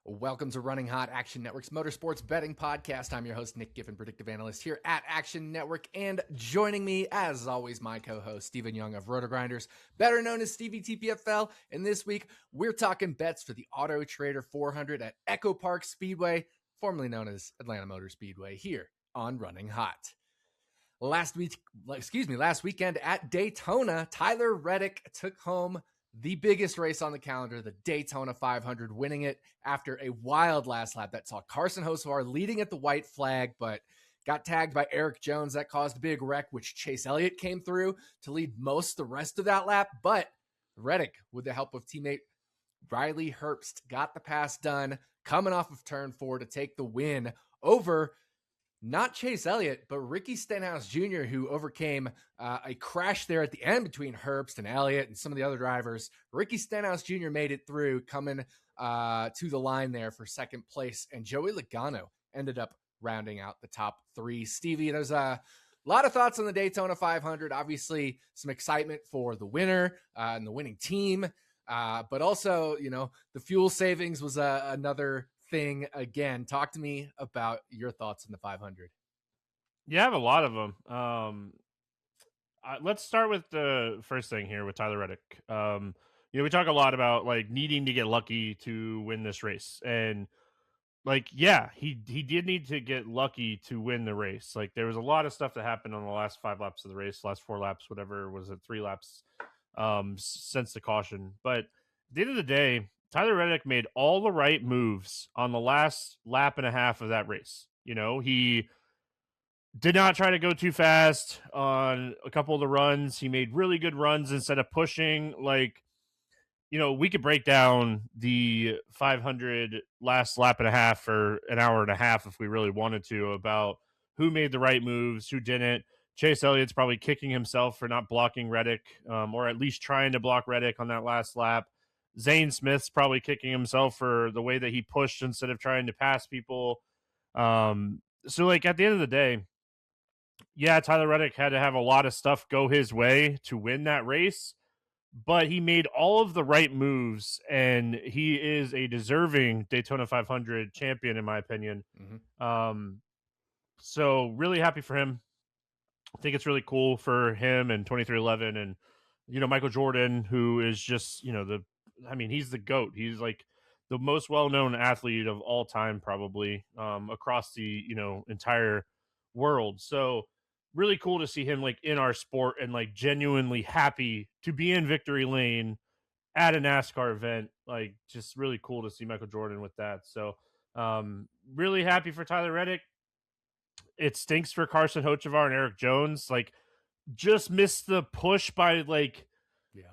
Welcome to Running Hot, Action Network's motorsports betting podcast. I'm your host, Nick Giffen, predictive analyst here at Action Network. And joining me, as always, my co-host, Stephen Young of Roto-Grinders, better known as Stevie TPFL. And this week, we're talking bets for the Autotrader 400 at EchoPark Speedway, formerly known as Atlanta Motor Speedway, here on Running Hot. Last weekend at Daytona, Tyler Reddick took home the biggest race on the calendar, the Daytona 500, winning it after a wild last lap that saw Carson Hocevar leading at the white flag, but got tagged by Eric Jones. That caused a big wreck, which Chase Elliott came through to lead most the rest of that lap. But Reddick, with the help of teammate Riley Herbst, got the pass done, coming off of turn 4 to take the win over not Chase Elliott, but Ricky Stenhouse Jr., who overcame a crash there at the end between Herbst and Elliott and some of the other drivers. Ricky Stenhouse Jr. made it through, coming to the line there for second place, and Joey Logano ended up rounding out the top 3. Stevie, there's a lot of thoughts on the Daytona 500. Obviously, some excitement for the winner and the winning team, but also, the fuel savings was another thing again. Talk to me about your thoughts on the 500. Yeah, I have a lot of them. Let's start with the first thing here with Tyler Reddick. We talk a lot about needing to get lucky to win this race, and he did need to get lucky to win the race. There was a lot of stuff that happened on the last 5 laps of the race, last 4 laps, whatever was it, 3 laps since the caution. But at the end of the day, Tyler Reddick made all the right moves on the last lap and a half of that race. He did not try to go too fast on a couple of the runs. He made really good runs instead of pushing. We could break down the 500 last lap and a half for an hour and a half if we really wanted to, about who made the right moves, who didn't. Chase Elliott's probably kicking himself for not blocking Reddick, or at least trying to block Reddick on that last lap. Zane Smith's probably kicking himself for the way that he pushed instead of trying to pass people. At the end of the day, yeah, Tyler Reddick had to have a lot of stuff go his way to win that race, but he made all of the right moves, and he is a deserving Daytona 500 champion, in my opinion. Mm-hmm. So really happy for him. I think it's really cool for him and 2311 and, Michael Jordan, who is just, he's the GOAT. He's the most well-known athlete of all time, probably, across the, entire world. So really cool to see him in our sport and genuinely happy to be in victory lane at a NASCAR event. Just really cool to see Michael Jordan with that. So really happy for Tyler Reddick. It stinks for Carson Hocevar and Eric Jones. Just missed the push by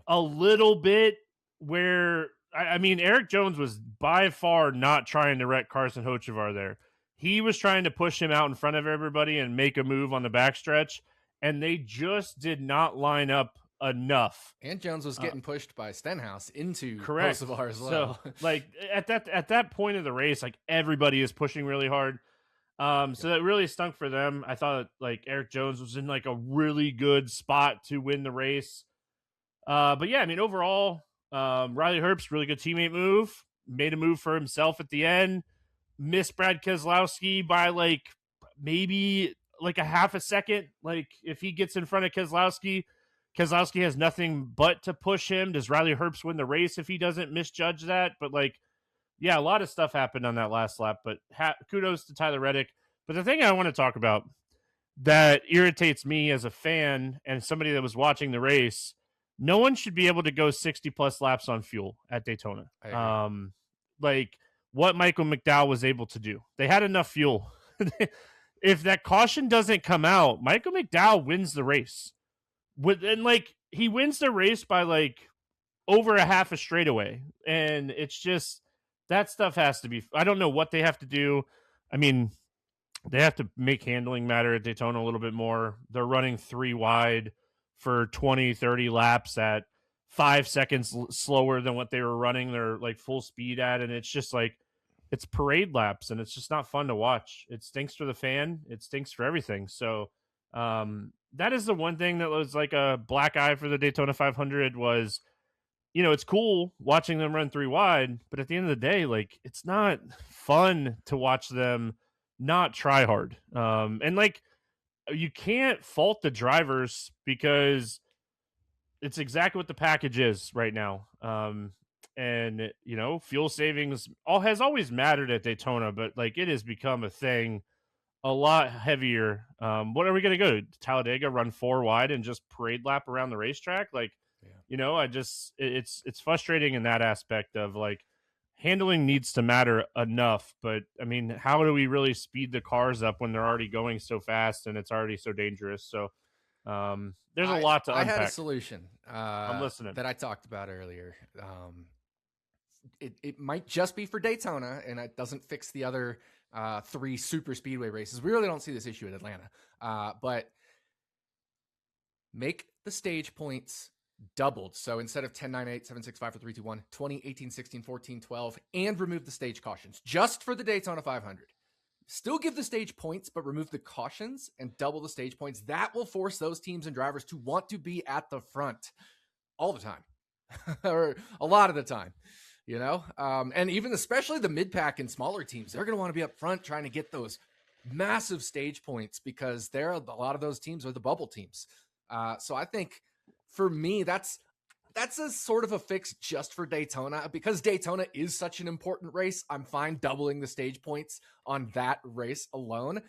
a little bit, where Eric Jones was by far not trying to wreck Carson Hocevar there. He was trying to push him out in front of everybody and make a move on the backstretch, and they just did not line up enough. And Jones was getting pushed by Stenhouse into correct Hocevar as well. So at that point of the race, everybody is pushing really hard. So that really stunk for them. I thought Eric Jones was in a really good spot to win the race. But yeah, overall, Riley Herbst, really good teammate move, made a move for himself at the end, missed Brad Keselowski by maybe a half a second. If he gets in front of Keselowski has nothing but to push him. Does Riley Herbst win the race if he doesn't misjudge that? But yeah, a lot of stuff happened on that last lap, but kudos to Tyler Reddick. But the thing I want to talk about that irritates me as a fan and somebody that was watching the race, no one should be able to go 60-plus laps on fuel at Daytona. What Michael McDowell was able to do. They had enough fuel. If that caution doesn't come out, Michael McDowell wins the race. He wins the race by over a half a straightaway. And it's just, that stuff has to be, I don't know what they have to do. They have to make handling matter at Daytona a little bit more. They're running 3 wide for 20, 30 laps at 5 seconds slower than what they were running their full speed at. And it's just it's parade laps, and it's just not fun to watch. It stinks for the fan. It stinks for everything. So that is the one thing that was a black eye for the Daytona 500, was it's cool watching them run 3 wide, but at the end of the day, like, it's not fun to watch them not try hard. And like, you can't fault the drivers because it's exactly what the package is right now. And fuel savings has always mattered at Daytona, but like, it has become a thing a lot heavier. What are we going to go to Talladega, run 4 wide and just parade lap around the racetrack? Like, it's frustrating in that aspect of like, handling needs to matter enough. But I mean, how do we really speed the cars up when they're already going so fast and it's already so dangerous? So there's a lot to I unpack. had a solution I'm listening. that I talked about earlier. It might just be for Daytona, and it doesn't fix the other 3 super speedway races. We really don't see this issue at Atlanta, but make the stage points doubled. So instead of 10, 9, 8, 7, 6, 5, 4, 3, 2, 1, 20, 18, 16, 14, 12, and remove the stage cautions just for the Daytona 500. Still give the stage points, but remove the cautions and double the stage points. That will force those teams and drivers to want to be at the front all the time, or a lot of the time, and even especially the mid-pack and smaller teams, they're going to want to be up front trying to get those massive stage points because a lot of those teams are the bubble teams. So I think for me, that's a sort of a fix just for Daytona, because Daytona is such an important race. I'm fine doubling the stage points on that race alone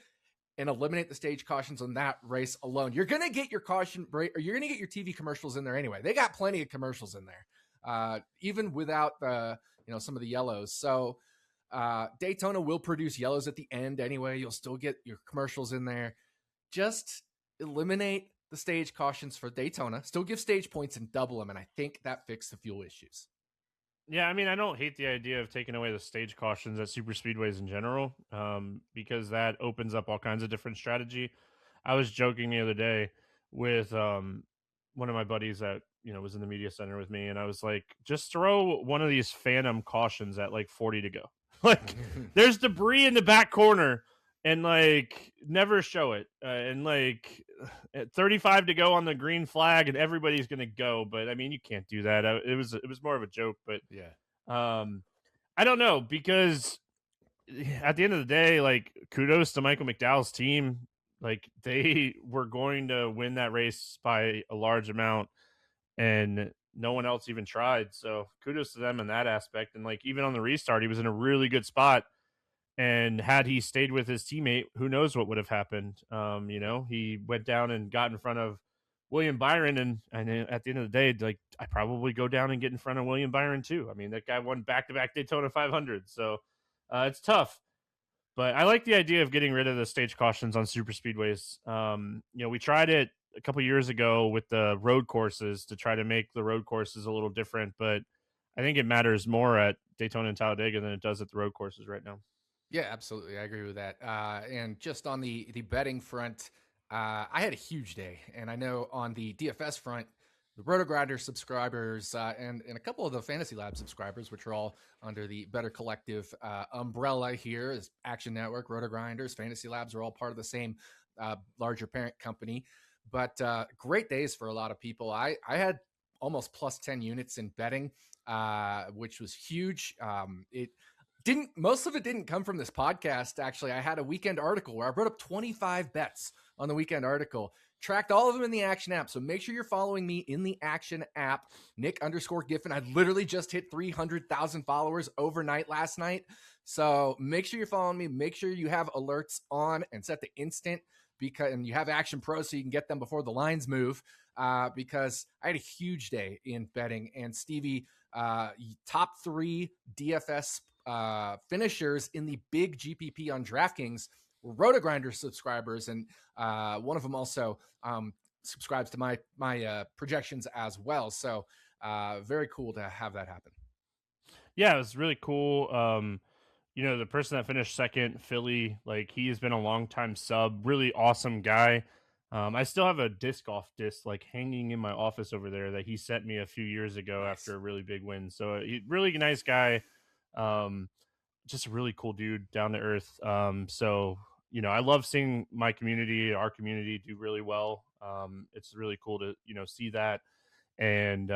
and eliminate the stage cautions on that race alone. You're going to get your caution break, or you're going to get your TV commercials in there anyway. They got plenty of commercials in there, even without the, some of the yellows. So Daytona will produce yellows at the end anyway. You'll still get your commercials in there. Just eliminate the stage cautions for Daytona, still give stage points and double them. And I think that fixed the fuel issues. Yeah, I mean, I don't hate the idea of taking away the stage cautions at super speedways in general, because that opens up all kinds of different strategy. I was joking the other day with one of my buddies that was in the media center with me, and I was like, just throw one of these phantom cautions at like 40 to go. Like, there's debris in the back corner, and like, never show it. And like, at 35 to go on the green flag, and everybody's gonna go. But I mean, you can't do that. It was more of a joke. But yeah, I don't know, because at the end of the day, like, kudos to Michael McDowell's team. Like, they were going to win that race by a large amount, and no one else even tried. So kudos to them in that aspect. And like, even on the restart, he was in a really good spot. And had he stayed with his teammate, who knows what would have happened. He went down and got in front of William Byron, and at the end of the day, like, I probably go down and get in front of William Byron too. I mean, that guy won back-to-back Daytona 500, so it's tough. But I like the idea of getting rid of the stage cautions on super speedways. We tried it a couple years ago with the road courses to try to make the road courses a little different, but I think it matters more at Daytona and Talladega than it does at the road courses right now. Yeah, absolutely. I agree with that. And just on the betting front, I had a huge day. And I know on the DFS front, the RotoGrinder subscribers and a couple of the Fantasy Lab subscribers, which are all under the Better Collective umbrella here, as Action Network, RotoGrinders, Fantasy Labs are all part of the same larger parent company. But great days for a lot of people. I had almost plus 10 units in betting, which was huge. Most of it didn't come from this podcast. Actually, I had a weekend article where I brought up 25 bets on the weekend article, tracked all of them in the Action app. So make sure you're following me in the Action app, Nick_Giffen. I literally just hit 300,000 followers overnight last night. So make sure you're following me. Make sure you have alerts on and set the instant, and you have Action Pro so you can get them before the lines move, because I had a huge day in betting. And Stevie, top 3 DFS finishers in the big GPP on DraftKings were RotoGrinder subscribers, and one of them also subscribes to my projections as well. So very cool to have that happen. Yeah, it was really cool. The person that finished second, Philly, like, he has been a long time sub, really awesome guy. I still have a disc golf disc like hanging in my office over there that he sent me a few years ago. Nice. After a really big win. So really nice guy. Just a really cool dude, down to earth. So I love seeing my community, our community, do really well. It's really cool to see that. And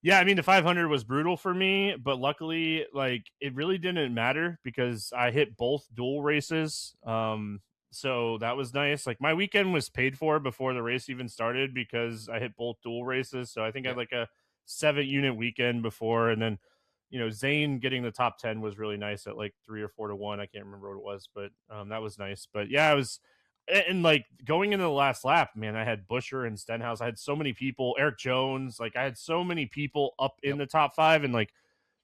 Yeah, I mean, the 500 was brutal for me, but luckily, like, it really didn't matter because I hit both dual races. So that was nice. Like, my weekend was paid for before the race even started because I hit both dual races. So I think I had Yep. like a 7 unit weekend before, and then Zane getting the top 10 was really nice at like 3 or 4 to 1. I can't remember what it was, but that was nice. But yeah, it was. And like going into the last lap, man, I had Busher and Stenhouse. I had so many people, Eric Jones. Like I had so many people up in Yep. the top 5, and like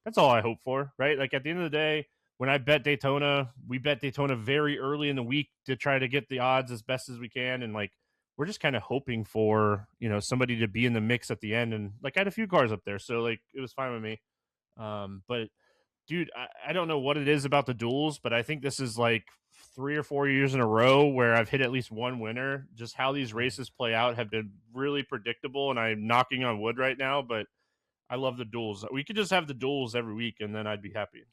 that's all I hope for, right? Like at the end of the day, when I bet Daytona, we bet Daytona very early in the week to try to get the odds as best as we can, and like we're just kind of hoping for somebody to be in the mix at the end, and like I had a few cars up there, so like it was fine with me. But dude, I don't know what it is about the duels, but I think this is like 3 or 4 years in a row where I've hit at least one winner. Just how these Mhm. races play out have been really predictable, and I'm knocking on wood right now, but I love the duels. We could just have the duels every week, and then I'd be happy.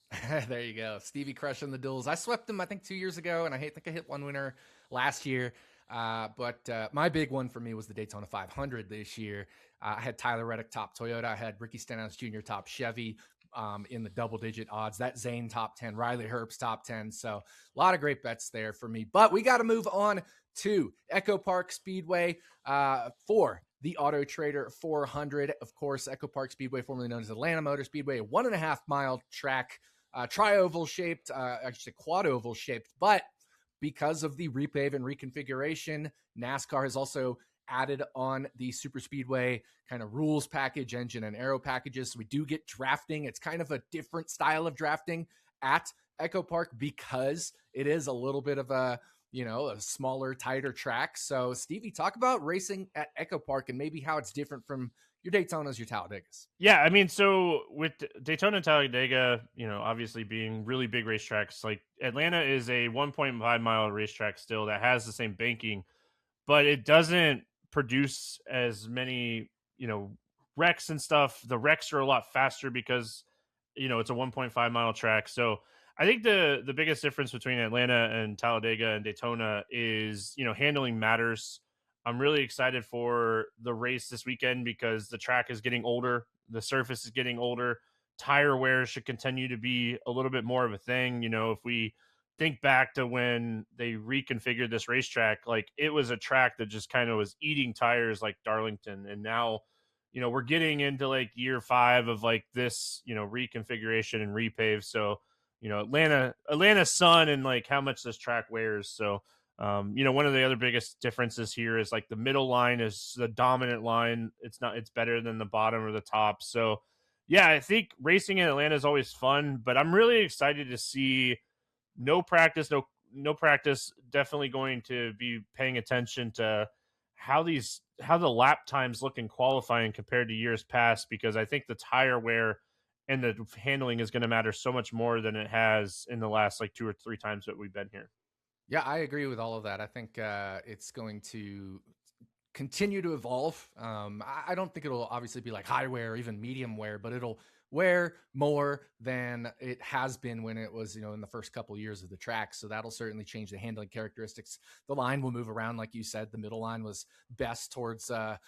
There you go. Stevie crushing the duels. I swept them, I think, 2 years ago, and think I hit one winner last year. But my big one for me was the Daytona 500 this year. I had Tyler Reddick top Toyota. I had Ricky Stenhouse Jr. top Chevy in the double digit odds. That Zane top 10, Riley Herbst top 10. So a lot of great bets there for me. But we got to move on to EchoPark Speedway for the Autotrader 400. Of course, EchoPark Speedway, formerly known as Atlanta Motor Speedway, a 1.5 mile track, tri-oval shaped, actually quad-oval shaped, but because of the repave and reconfiguration, NASCAR has also added on the super speedway kind of rules package, engine and aero packages. So we do get drafting. It's kind of a different style of drafting at EchoPark because it is a little bit of a smaller, tighter track. So Stevie, talk about racing at EchoPark and maybe how it's different from your Daytonas, your Talladegas. Yeah, I mean, so with Daytona and Talladega, obviously being really big racetracks, like Atlanta is a 1.5 mile racetrack still that has the same banking, but it doesn't produce as many, wrecks and stuff. The wrecks are a lot faster because, it's a 1.5 mile track. So I think the biggest difference between Atlanta and Talladega and Daytona is, handling matters. I'm really excited for the race this weekend because the track is getting older, the surface is getting older. Tire wear should continue to be a little bit more of a thing. If we think back to when they reconfigured this racetrack, like it was a track that just kind of was eating tires like Darlington. And now, we're getting into like year 5 of like this, reconfiguration and repave. So, Atlanta's sun and like how much this track wears. So, one of the other biggest differences here is like the middle line is the dominant line. It's better than the bottom or the top. So, yeah, I think racing in Atlanta is always fun, but I'm really excited to see no practice, no practice. Definitely going to be paying attention to how the lap times look in qualifying compared to years past, because I think the tire wear and the handling is going to matter so much more than it has in the last like 2 or 3 times that we've been here. Yeah, I agree with all of that. I think it's going to continue to evolve. I don't think it'll obviously be like high wear or even medium wear, but it'll wear more than it has been when it was, in the first couple of years of the track. So that'll certainly change the handling characteristics. The line will move around, like you said. The middle line was best towards the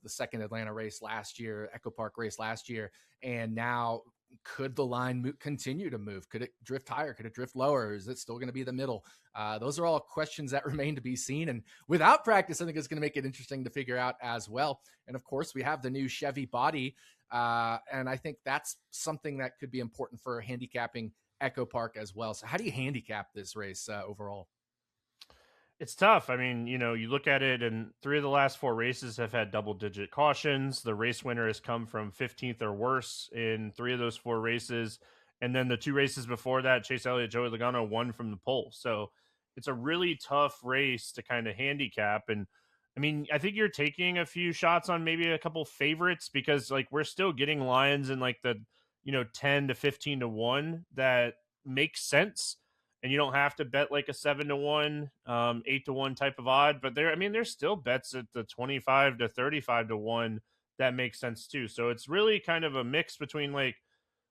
second Atlanta race last year, EchoPark race last year, and now could the line continue to move? Could it drift higher? Could it drift lower? Is it still going to be the middle? Those are all questions that remain to be seen. And without practice, I think it's going to make it interesting to figure out as well. And of course, we have the new Chevy body. And I think that's something that could be important for handicapping EchoPark as well. So how do you handicap this race overall? It's tough. I mean, you look at it, and 3 of the last 4 races have had double-digit cautions. The race winner has come from 15th or worse in 3 of those 4 races. And then the 2 races before that, Chase Elliott, Joey Logano won from the pole. So it's a really tough race to kind of handicap. And I mean, I think you're taking a few shots on maybe a couple favorites because like we're still getting lines in like the, 10 to 15 to 1 that makes sense, and you don't have to bet like a 7 to 1, 8 to 1 type of odd. But there's still bets at the 25 to 35 to 1 that makes sense too. So it's really kind of a mix between like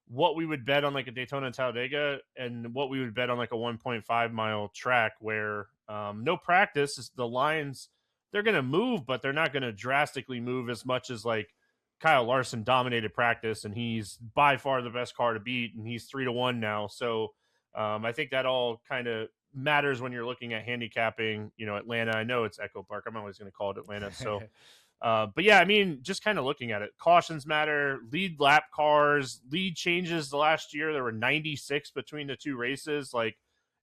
what we would bet on like a Daytona and Talladega and what we would bet on like a 1.5 mile track where no practice is the lines. They're going to move, but they're not going to drastically move as much as like Kyle Larson dominated practice, and he's by far the best car to beat, and he's 3-1 now. So I think that all kind of matters when you're looking at handicapping, Atlanta. I know it's EchoPark. I'm always going to call it Atlanta. So, but yeah, I mean, just kind of looking at it, cautions matter, lead lap cars, lead changes the last year. There were 96 between the two races. Like,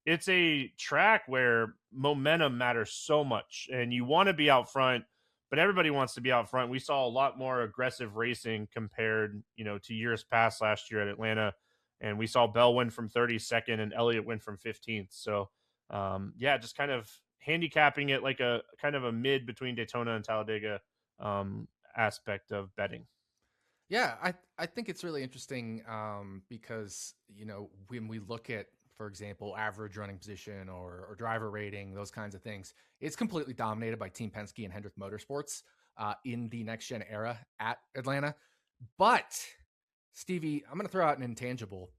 it's a track where momentum matters so much, and you want to be out front, but everybody wants to be out front. We saw a lot more aggressive racing compared, to years past last year at Atlanta. And we saw Bell win from 32nd and Elliott win from 15th. So, yeah, just kind of handicapping it like a kind of a mid between Daytona and Talladega aspect of betting. Yeah, I think it's really interesting because, when we look at, for example, average running position or driver rating, those kinds of things, it's completely dominated by Team Penske and Hendrick Motorsports in the next-gen era at Atlanta. But, Stevie, I'm going to throw out an intangible.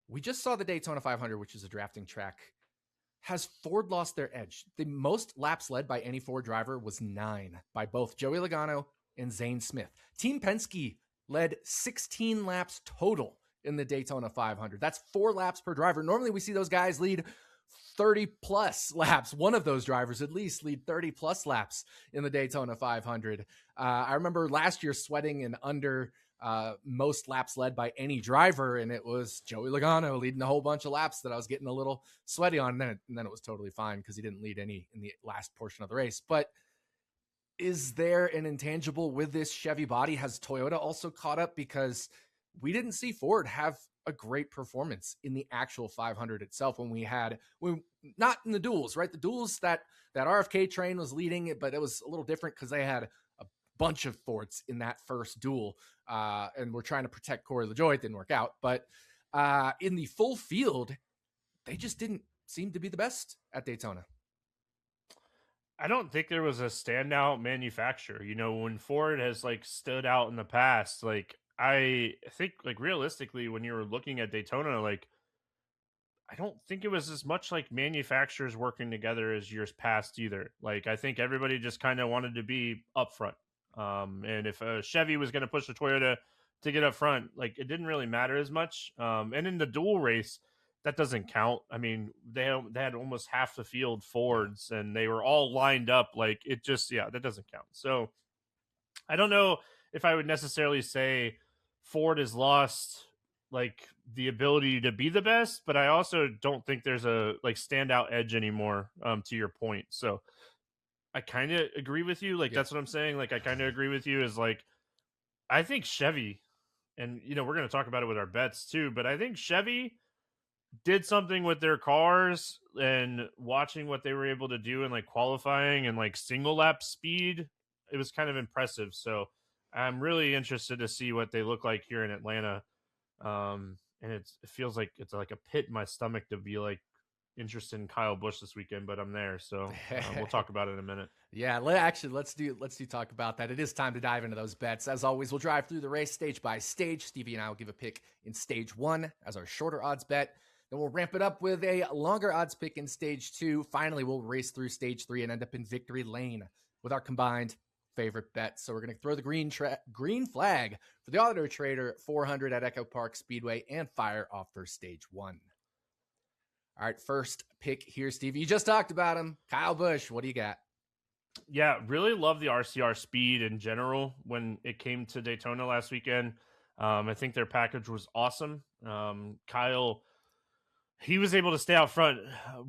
We just saw the Daytona 500, which is a drafting track. Has Ford lost their edge? The most laps led by any Ford driver was 9 by both Joey Logano and Zane Smith. Team Penske led 16 laps total in the Daytona 500. That's 4 laps per driver. Normally we see those guys lead 30 plus laps. One of those drivers at least lead 30 plus laps in the Daytona 500. I remember last year sweating in under most laps led by any driver, and it was Joey Logano leading a whole bunch of laps that I was getting a little sweaty on, and then it was totally fine because he didn't lead any in the last portion of the race. But is there an intangible with this Chevy body? Has Toyota also caught up? Because we didn't see Ford have a great performance in the actual 500 itself when not in the duels, right? The duels that RFK train was leading it, but it was a little different because they had a bunch of Fords in that first duel, and we're trying to protect Corey LaJoie. It didn't work out, but in the full field, they just didn't seem to be the best at Daytona. I don't think there was a standout manufacturer. When Ford has stood out in the past, I think realistically, when you were looking at Daytona, I don't think it was as much manufacturers working together as years past either. I think everybody just kind of wanted to be upfront. And if Chevy was going to push the Toyota to get up front, it didn't really matter as much. And in the dual race, that doesn't count. I mean, they had almost half the field Fords, and they were all lined up. That doesn't count. So I don't know if I would necessarily say Ford has lost the ability to be the best, but I also don't think there's a standout edge anymore, to your point. So I kind of agree with you. That's what I'm saying. I kind of agree with you is I think Chevy, and we're going to talk about it with our bets too, but I think Chevy did something with their cars, and watching what they were able to do in qualifying and single lap speed, it was kind of impressive. So I'm really interested to see what they look like here in Atlanta. And it feels like it's a pit in my stomach to be interested in Kyle Busch this weekend, but I'm there. So we'll talk about it in a minute. Yeah, let's do talk about that. It is time to dive into those bets. As always, we'll drive through the race stage by stage. Stevie and I will give a pick in stage 1 as our shorter odds bet. Then we'll ramp it up with a longer odds pick in stage 2. Finally, we'll race through stage 3 and end up in victory lane with our combined favorite bets. So we're going to throw the green flag for the Autotrader 400 at EchoPark Speedway and fire off for stage 1. All right, first pick here, Stevie. You just talked about him. Kyle Busch, what do you got? Yeah, really love the RCR speed in general when it came to Daytona last weekend. I think their package was awesome. Kyle, he was able to stay out front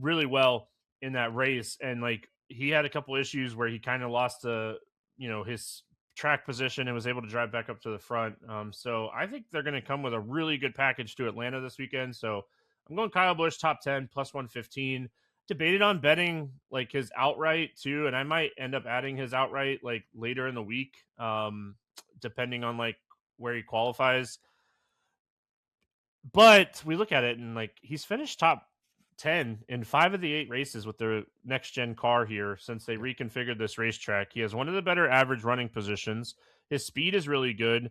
really well in that race, and he had a couple issues where he kind of lost his track position and was able to drive back up to the front. So I think they're going to come with a really good package to Atlanta this weekend. So I'm going Kyle Busch top 10 plus 115. Debated on betting his outright too, and I might end up adding his outright later in the week, depending on where he qualifies. But we look at it and he's finished top 10 in 5 of the 8 races with the next gen car here since they reconfigured this racetrack. He has one of the better average running positions. His speed is really good.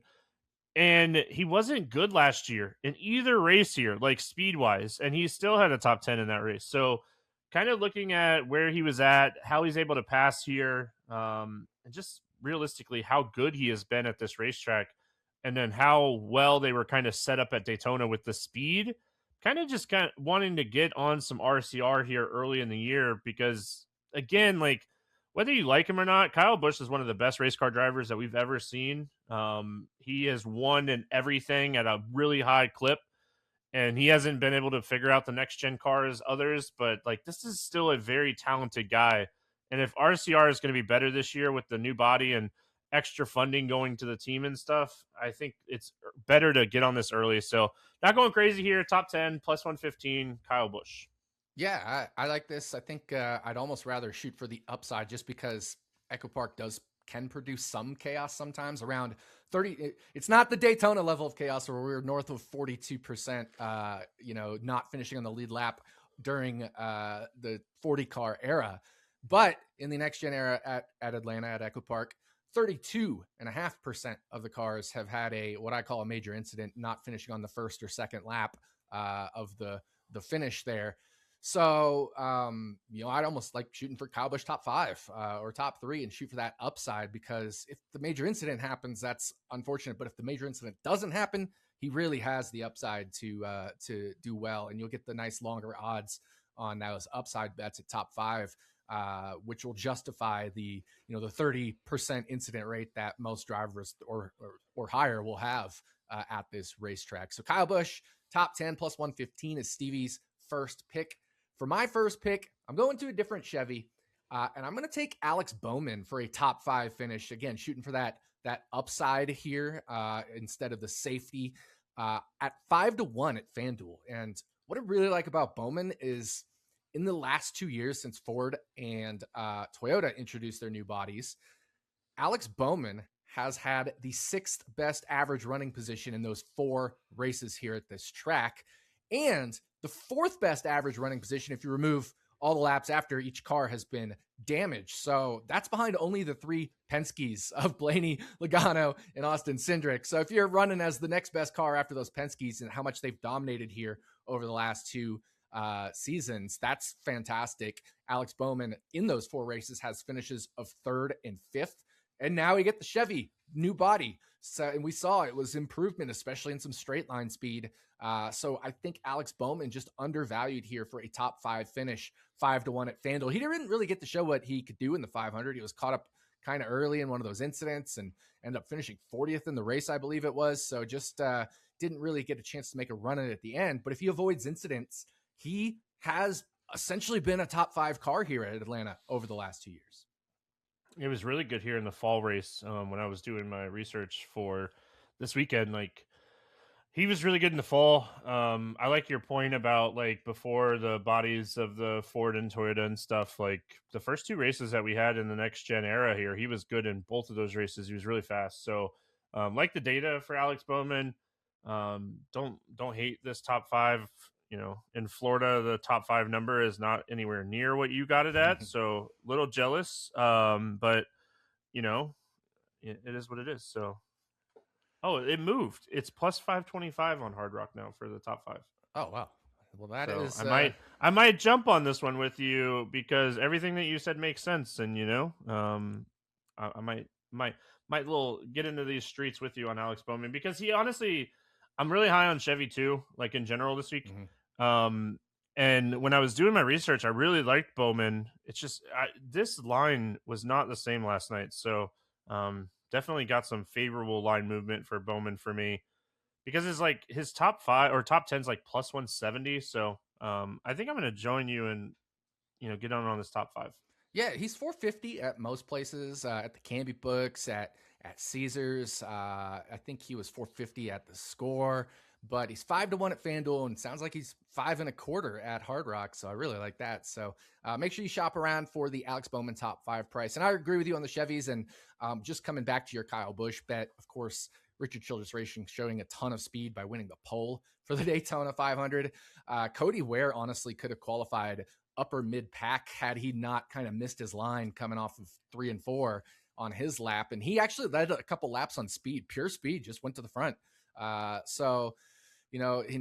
And he wasn't good last year in either race here, speed wise, and he still had a top 10 in that race. So kind of looking at where he was at, how he's able to pass here, and just realistically how good he has been at this racetrack. and then how well they were kind of set up at Daytona with the speed, kind of wanting to get on some RCR here early in the year because, again, like whether you like him or not, Kyle Busch is one of the best race car drivers that we've ever seen. He has won in everything at a really high clip, and he hasn't been able to figure out the next gen car as others, but like this is still a very talented guy. And if RCR is going to be better this year with the new body and extra funding going to the team and stuff, I think it's better to get on this early. So not going crazy here. Top 10 plus 115, Kyle Busch. Yeah, I like this. I think I'd almost rather shoot for the upside just because EchoPark can produce some chaos sometimes around 30. It's not the Daytona level of chaos where we're north of 42%, not finishing on the lead lap during the 40 car era. But in the next gen era at Atlanta at EchoPark, 32.5% of the cars have had what I call a major incident, not finishing on the first or second lap of the finish there. So, I'd almost like shooting for Kyle Busch top 5 or top 3 and shoot for that upside, because if the major incident happens, that's unfortunate. But if the major incident doesn't happen, he really has the upside to do well, and you'll get the nice longer odds on those upside bets at top 5, which will justify the 30% incident rate that most drivers or higher will have at this racetrack. So Kyle Busch top 10 plus 115 is Stevie's first pick. For my first pick, I'm going to a different Chevy, and I'm going to take Alex Bowman for a top 5 finish. Again, shooting for that upside here instead of the safety at 5-1 at FanDuel. And what I really like about Bowman is in the last 2 years since Ford and Toyota introduced their new bodies, Alex Bowman has had the 6th best average running position in those 4 races here at this track, and the 4th best average running position if you remove all the laps after each car has been damaged. So that's behind only the 3 Penske's of Blaney, Logano, and Austin Cindric. So if you're running as the next best car after those Penske's and how much they've dominated here over the last 2 seasons, that's fantastic. Alex Bowman in those 4 races has finishes of 3rd and 5th. And now we get the Chevy new body. So, and we saw it was improvement, especially in some straight line speed. So I think Alex Bowman just undervalued here for a top 5 finish, 5-1 at FanDuel. He didn't really get to show what he could do in the 500. He was caught up kind of early in one of those incidents and ended up finishing 40th in the race, I believe it was. So just didn't really get a chance to make a run at it at the end. But if he avoids incidents, he has essentially been a top 5 car here at Atlanta over the last 2 years. It was really good here in the fall race when I was doing my research for this weekend. Like, he was really good in the fall. I like your point about like before the bodies of the Ford and Toyota and stuff. Like the first 2 races that we had in the next gen era here, he was good in both of those races. He was really fast. So like the data for Alex Bowman. Don't hate this top 5. In Florida, the top 5 number is not anywhere near what you got it at. So a little jealous. But it is what it is. So. Oh, it moved. It's plus 525 on Hard Rock now for the top 5. Oh, wow. Well, that is. I might jump on this one with you because everything that you said makes sense, and I might little get into these streets with you on Alex Bowman because he honestly, I'm really high on Chevy too, like in general this week. Mm-hmm. And when I was doing my research, I really liked Bowman. It's just this line was not the same last night, so definitely got some favorable line movement for Bowman for me because it's like his top 5 or top 10 is like plus 170. So I think I'm going to join you and get on this top 5. Yeah, he's 450 at most places, at the Canby books, at Caesars. I think he was 450 at the Score, but he's 5-1 at FanDuel, and sounds like he's 5.25 at Hard Rock. So I really like that. So make sure you shop around for the Alex Bowman top 5 price. And I agree with you on the Chevys. And just coming back to your Kyle Busch bet, of course, Richard Childress Racing showing a ton of speed by winning the pole for the Daytona 500. Cody Ware honestly could have qualified upper mid pack had he not kind of missed his line coming off of 3 and 4 on his lap. And he actually led a couple laps on speed, pure speed, just went to the front. And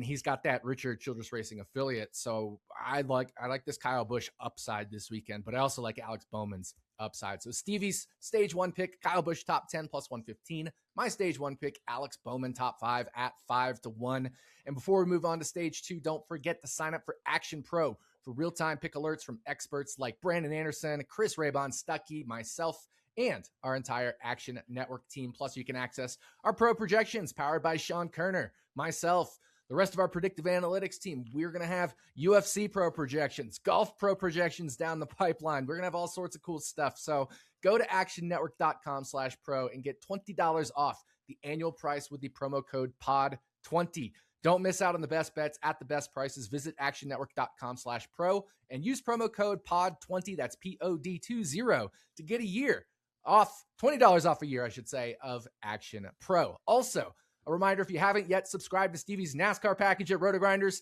he's got that Richard Childress Racing affiliate. So I like this Kyle Busch upside this weekend, but I also like Alex Bowman's upside. So Stevie's stage 1 pick, Kyle Busch top 10 plus 115. My stage 1 pick, Alex Bowman top 5 at 5-1. And before we move on to stage 2, don't forget to sign up for Action Pro for real-time pick alerts from experts like Brandon Anderson, Chris Raybon, Stuckey, myself, and our entire Action Network team. Plus, you can access our pro projections powered by Sean Kerner, myself, the rest of our predictive analytics team. We're going to have UFC pro projections, golf pro projections down the pipeline. We're going to have all sorts of cool stuff. So go to actionnetwork.com/pro and get $20 off the annual price with the promo code POD20. Don't miss out on the best bets at the best prices. Visit actionnetwork.com/pro and use promo code POD20. That's POD20 to get a year off, $20 off a year, I should say, of Action Pro. Also, a reminder, if you haven't yet subscribed to Stevie's NASCAR package at Roto-Grinders,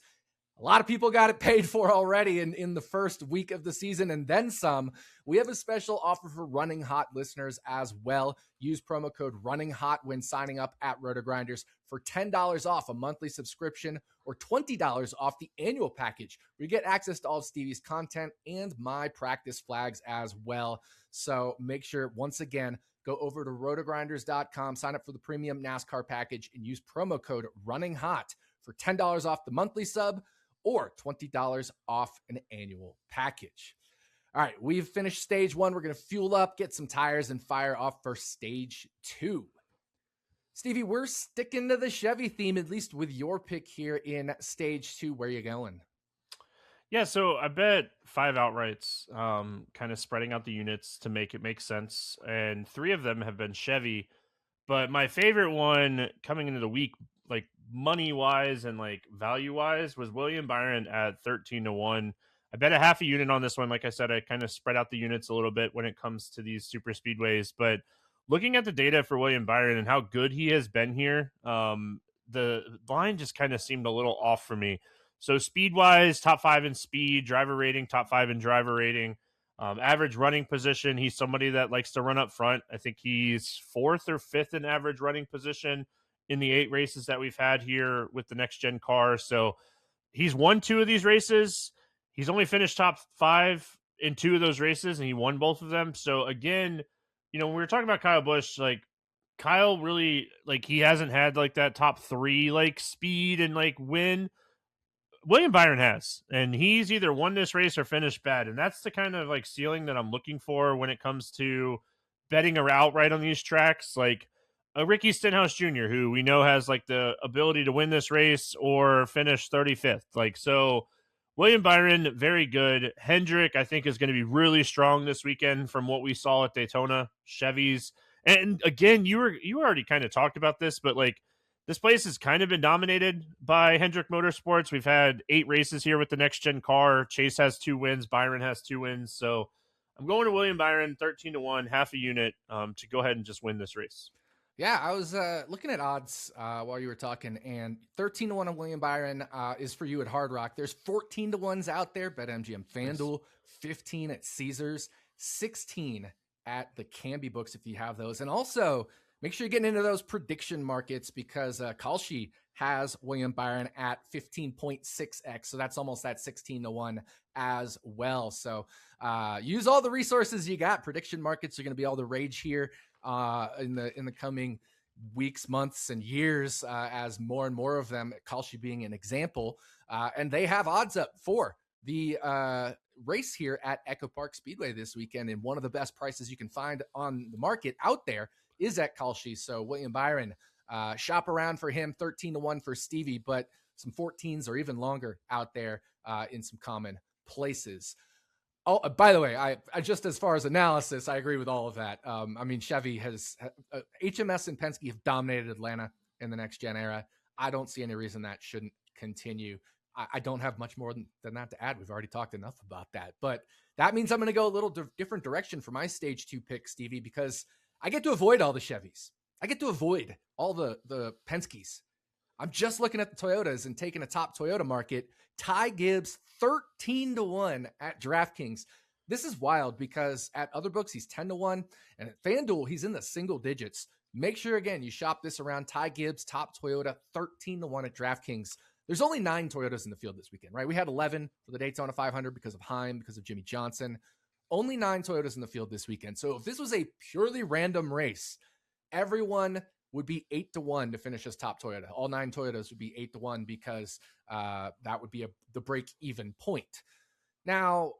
a lot of people got it paid for already in the first week of the season and then some. We have a special offer for Running Hot listeners as well. Use promo code Running Hot when signing up at Roto-Grinders for $10 off a monthly subscription or $20 off the annual package, where you get access to all of Stevie's content and my practice flags as well. So make sure, once again, go over to rotogrinders.com, sign up for the premium NASCAR package, and use promo code Running Hot for $10 off the monthly sub or $20 off an annual package. All right, we've finished stage 1. We're going to fuel up, get some tires, and fire off for stage 2. Stevie, we're sticking to the Chevy theme, at least with your pick here in stage 2. Where are you going? Yeah, so I bet 5 outrights, kind of spreading out the units to make it make sense. And 3 of them have been Chevy. But my favorite one coming into the week, like money-wise and like value-wise, was William Byron at 13-1. I bet a half a unit on this one. Like I said, I kind of spread out the units a little bit when it comes to these super speedways. But looking at the data for William Byron and how good he has been here, the line just kind of seemed a little off for me. So speed-wise, top 5 in speed, driver rating, top 5 in driver rating, average running position. He's somebody that likes to run up front. I think he's 4th or 5th in average running position in the 8 races that we've had here with the next-gen car. So he's won 2 of these races. He's only finished top 5 in 2 of those races, and he won both of them. So again, you know, when we were talking about Kyle Busch, like Kyle really, like, he hasn't had like that top 3 like speed and like win. William Byron has, and he's either won this race or finished bad. And that's the kind of like ceiling that I'm looking for when it comes to betting outright on these tracks. Like a Ricky Stenhouse Jr., who we know has like the ability to win this race or finish 35th. Like, so William Byron, very good. Hendrick, I think, is going to be really strong this weekend from what we saw at Daytona. Chevys. And again, you already kind of talked about this, but like, this place has kind of been dominated by Hendrick Motorsports. We've had 8 races here with the next-gen car. Chase has 2 wins. Byron has 2 wins. So I'm going to William Byron, 13-1, half a unit, to go ahead and just win this race. Yeah, I was looking at odds while you were talking, and 13-1 on William Byron is for you at Hard Rock. There's 14-1s out there, BetMGM, FanDuel, 15 at Caesars, 16 at the Canby books if you have those. And also, make sure you're getting into those prediction markets, because Kalshi has William Byron at 15.6x. So that's almost that 16-1 as well. So use all the resources you got. Prediction markets are going to be all the rage here in the coming weeks, months, and years, as more and more of them, Kalshi being an example. And they have odds up for the race here at EchoPark Speedway this weekend. And one of the best prices you can find on the market out there is at Kalshi. So William Byron, shop around for him, 13-1 for Stevie, but some 14s or even longer out there in some common places. Oh, by the way, I just, as far as analysis, I agree with all of that. I mean, Chevy has HMS and Penske have dominated Atlanta in the next gen era. I don't see any reason that shouldn't continue. I don't have much more than that to add. We've already talked enough about that, but that means I'm going to go a little different direction for my stage 2 pick, Stevie, because I get to avoid all the Chevys. I get to avoid all the Penske's. I'm just looking at the Toyotas and taking a top Toyota market. Ty Gibbs, 13-1 at DraftKings. This is wild because at other books, he's 10-1. And at FanDuel, he's in the single digits. Make sure, again, you shop this around. Ty Gibbs, top Toyota, 13-1 at DraftKings. There's only 9 Toyotas in the field this weekend, right? We had 11 for the Daytona 500 because of Heim, because of Jimmy Johnson. only 9 Toyotas in the field this weekend. So if this was a purely random race, everyone would be 8-1 to finish as top Toyota. All 9 Toyotas would be 8-1 because that would be the break-even point. Now,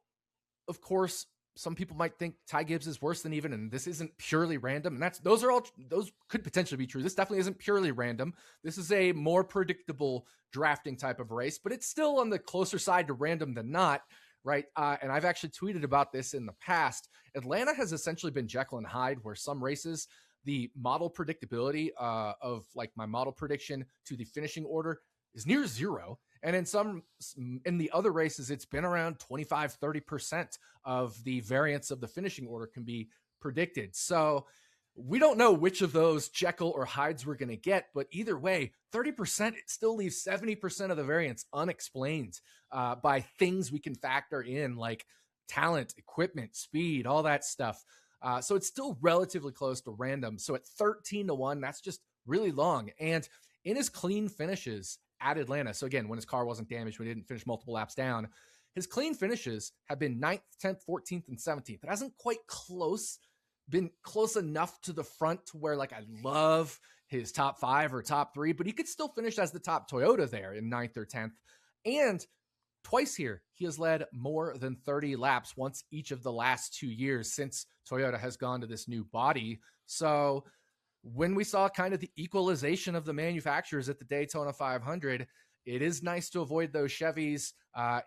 of course, some people might think Ty Gibbs is worse than even, and this isn't purely random. And those could potentially be true. This definitely isn't purely random. This is a more predictable drafting type of race, but it's still on the closer side to random than not, right? And I've actually tweeted about this in the past. Atlanta has essentially been Jekyll and Hyde, where some races, the model predictability of like my model prediction to the finishing order is near zero. And in the other races, it's been around 25, 30% of the variance of the finishing order can be predicted. So we don't know which of those Jekyll or Hydes we're going to get, but either way, 30%, it still leaves 70% of the variance unexplained by things we can factor in like talent, equipment, speed, all that stuff. So it's still relatively close to random. So at 13-1, that's just really long. And in his clean finishes at Atlanta, so again, when his car wasn't damaged, when he didn't finish multiple laps down, his clean finishes have been 9th, 10th, 14th, and 17th. It hasn't quite been close enough to the front to where like I love his top 5 or top 3, but he could still finish as the top Toyota there in 9th or 10th. And twice here, he has led more than 30 laps once each of the last 2 years since Toyota has gone to this new body. So when we saw kind of the equalization of the manufacturers at the Daytona 500, it is nice to avoid those Chevys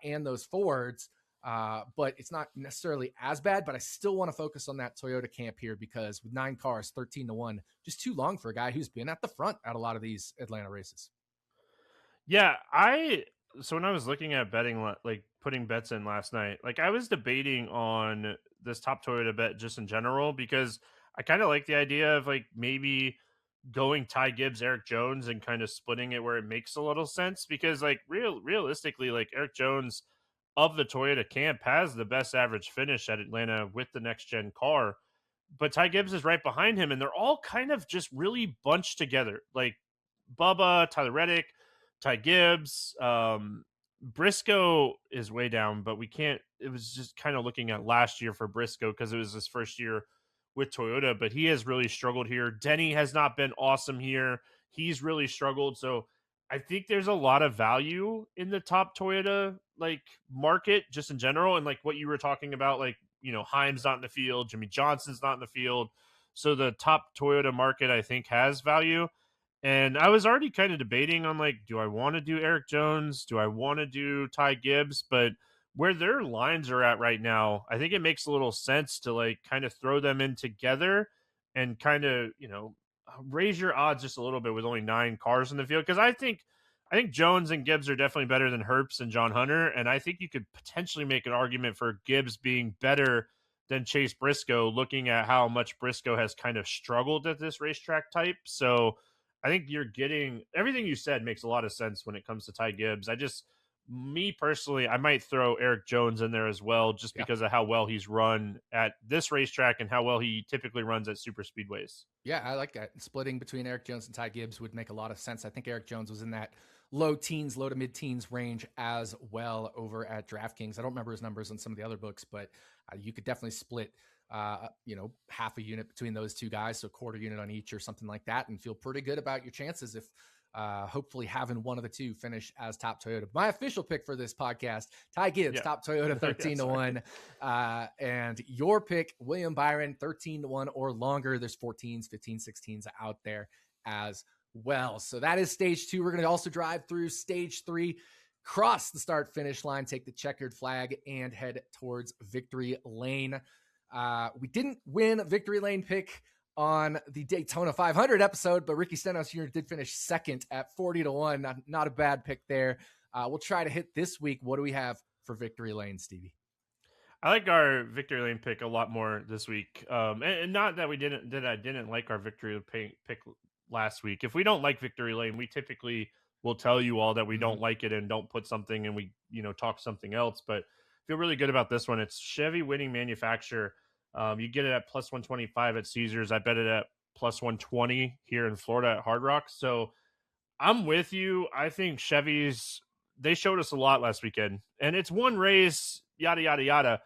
and those Fords, but it's not necessarily as bad. But I still want to focus on that Toyota camp here because with 9 cars, 13-1, just too long for a guy who's been at the front at a lot of these Atlanta races. Yeah, so when I was looking at betting, like putting bets in last night, like I was debating on this top Toyota bet just in general because I kind of like the idea of like maybe going Ty Gibbs, Eric Jones, and kind of splitting it where it makes a little sense because like realistically, like Eric Jones of the Toyota camp has the best average finish at Atlanta with the next gen car, but Ty Gibbs is right behind him, and they're all kind of just really bunched together, like Bubba, Tyler Reddick, Ty Gibbs. Briscoe is way down, but we can't. It was just kind of looking at last year for Briscoe because it was his first year with Toyota, but he has really struggled here. Denny has not been awesome here. He's really struggled. So I think there's a lot of value in the top Toyota like market just in general. And like what you were talking about, like, you know, Heim's not in the field, Jimmy Johnson's not in the field. So the top Toyota market, I think, has value. And I was already kind of debating on like, do I want to do Eric Jones? Do I want to do Ty Gibbs? But where their lines are at right now, I think it makes a little sense to like kind of throw them in together and kind of, you know, raise your odds just a little bit with only 9 cars in the field. Cause I think Jones and Gibbs are definitely better than Herbst and John Hunter. And I think you could potentially make an argument for Gibbs being better than Chase Briscoe, looking at how much Briscoe has kind of struggled at this racetrack type. So I think you're getting everything you said makes a lot of sense when it comes to Ty Gibbs. Me personally, I might throw Eric Jones in there as well, just because of how well he's run at this racetrack and how well he typically runs at super speedways. Yeah, I like that. Splitting between Eric Jones and Ty Gibbs would make a lot of sense. I think Eric Jones was in that low to mid teens range as well over at DraftKings. I don't remember his numbers on some of the other books, but you could definitely split half a unit between those two guys, so a quarter unit on each or something like that, and feel pretty good about your chances if hopefully having one of the two finish as top Toyota. My official pick for this podcast, Ty Gibbs, top Toyota, 13-1. And your pick, William Byron, 13-1 or longer. There's 14s, 15s, 16s out there as well. So that is stage 2. We're going to also drive through stage 3, cross the start finish line, take the checkered flag, and head towards victory lane. We didn't win a victory lane pick on the Daytona 500 episode, but Ricky Stenhouse Jr. did finish second at 40-1. Not a bad pick there. We'll try to hit this week. What do we have for victory lane, Stevie? I like our victory lane pick a lot more this week. And not that I didn't like our victory pick last week. If we don't like victory lane, we typically will tell you all that we don't like it and don't put something and we, talk something else. But feel really good about this one. It's Chevy winning manufacturer. You get it at plus 125 at Caesars. I bet it at plus 120 here in Florida at Hard Rock. So I'm with you. I think Chevys, they showed us a lot last weekend. And it's one race, yada, yada, yada.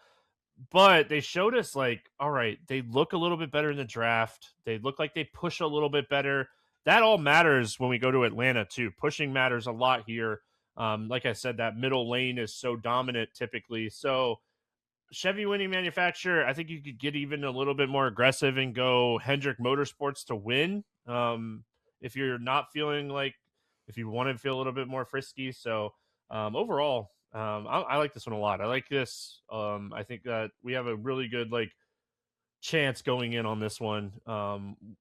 But they showed us like, all right, they look a little bit better in the draft. They look like they push a little bit better. That all matters when we go to Atlanta too. Pushing matters a lot here. Like I said, that middle lane is so dominant typically. So Chevy winning manufacturer, I think you could get even a little bit more aggressive and go Hendrick Motorsports to win. If you're not feeling like, if you want to feel a little bit more frisky. So overall, I like this one a lot. I like this. I think that we have a really good like chance going in on this one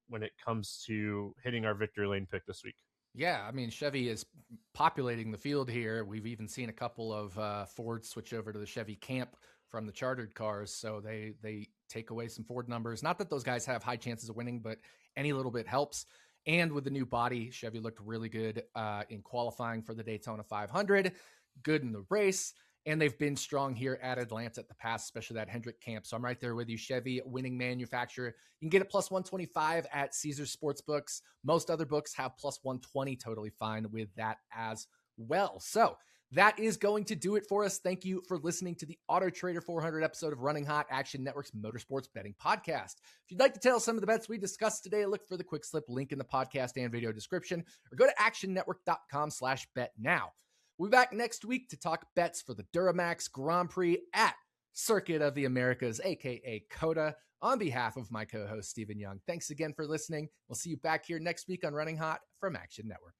when it comes to hitting our victory lane pick this week. Yeah, I mean, Chevy is populating the field here. We've even seen a couple of Fords switch over to the Chevy camp from the chartered cars, so they take away some Ford numbers. Not that those guys have high chances of winning, but any little bit helps. And with the new body, Chevy looked really good in qualifying for the Daytona 500, good in the race, and they've been strong here at Atlanta at the past, especially that Hendrick camp. So I'm right there with you. Chevy winning manufacturer. You can get it plus 125 at Caesars Sportsbooks. Most other books have plus 120, totally fine with that as well. So that is going to do it for us. Thank you for listening to the Autotrader 400 episode of Running Hot, Action Network's Motorsports Betting Podcast. If you'd like to tell some of the bets we discussed today, look for the quick slip link in the podcast and video description, or go to actionnetwork.com/bet now. We'll be back next week to talk bets for the Duramax Grand Prix at Circuit of the Americas, aka COTA. On behalf of my co-host, Stephen Young, thanks again for listening. We'll see you back here next week on Running Hot from Action Network.